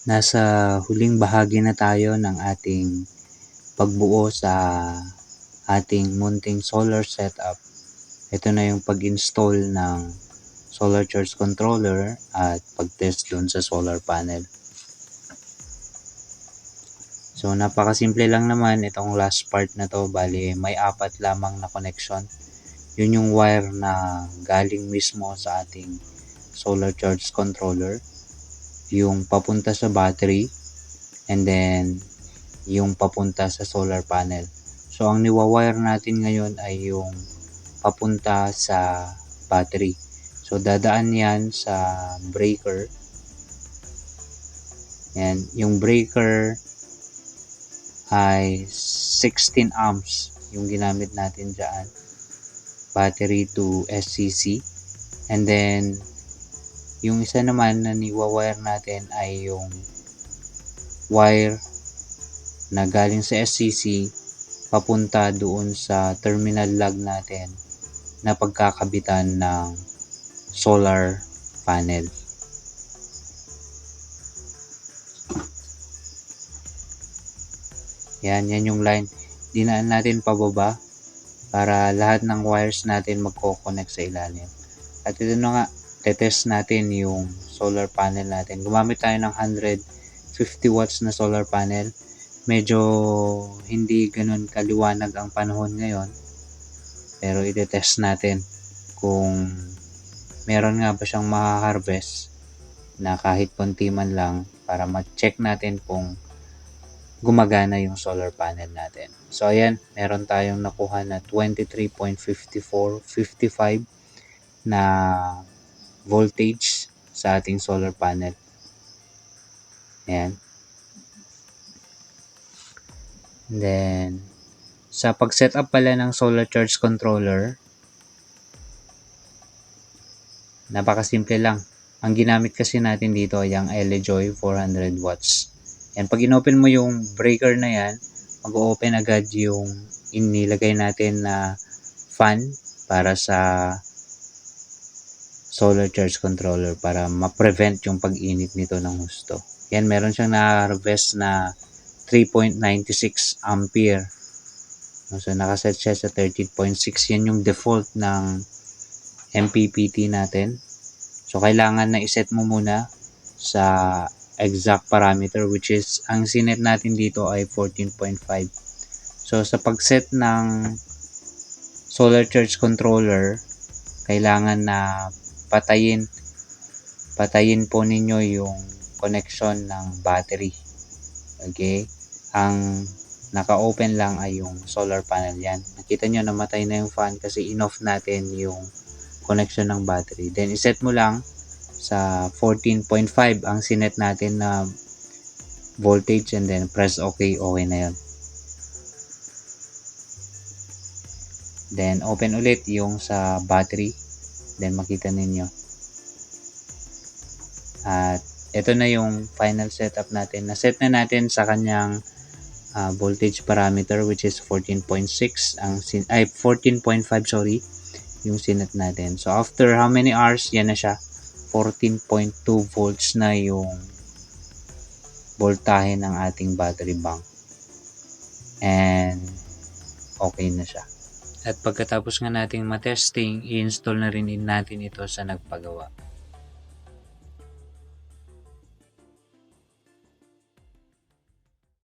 Nasa huling bahagi na tayo ng ating pagbuo sa ating munting solar setup. Ito na yung pag-install ng solar charge controller at pag-test dun sa solar panel. So napakasimple lang naman itong last part na to, bali may 4 lamang na connection. Yun yung wire na galing mismo sa ating solar charge controller, yung papunta sa battery, and then yung papunta sa solar panel. So ang niwa-wire natin ngayon ay yung papunta sa battery. So dadaan yan sa breaker. Yan, yung breaker ay 16 amps yung ginamit natin dyan, battery to SCC. And then yung isa naman na niwa-wire natin ay yung wire na galing sa SCC papunta doon sa terminal lug natin na pagkakabitan ng solar panel. Yan yung line. Dinaan natin pababa para lahat ng wires natin magko-connect sa ilalim. At ito na nga, tetest natin yung solar panel natin. Gumamit tayo ng 150 watts na solar panel. Medyo hindi ganun kaliwanag ang panahon ngayon. Pero i-test natin kung meron nga ba siyang ma-harvest na kahit konti man lang, para ma-check natin kung gumagana yung solar panel natin. So ayan, meron tayong nakuha na 23.5455 na voltage sa ating solar panel. Ayan. And then sa pag-setup pala ng solar charge controller, napakasimple lang. Ang ginamit kasi natin dito ay ang LEJOY 400 watts. Yan, pag inopen mo yung breaker na yan, mag-open agad yung inilagay natin na fan para sa solar charge controller para ma-prevent yung pag-init nito ng husto. Yan, meron siyang na-harvest na 3.96 ampere. So, nakaset siya sa 13.6. Yan yung default ng MPPT natin. So, kailangan na iset mo muna sa exact parameter, which is ang sinet natin dito ay 14.5. So sa pagset ng solar charge controller, kailangan na patayin po ninyo yung connection ng battery. Okay? Ang naka-open lang ay yung solar panel yan. Nakita nyo namatay na yung fan kasi in-off natin yung connection ng battery. Then iset mo lang sa 14.5 ang sinet natin na voltage, and then press OK. Okay na yun. Then open ulit yung sa battery. Then makita ninyo. At ito na yung final setup natin. Na-set na natin sa kanyang voltage parameter, which is 14.6 ang 14.5 sorry, yung sinet natin. So after how many hours, yan na siya. 14.2 volts na yung voltahe ng ating battery bank. And okay na siya. At pagkatapos nga nating matesting, i-install na rin natin ito sa nagpagawa.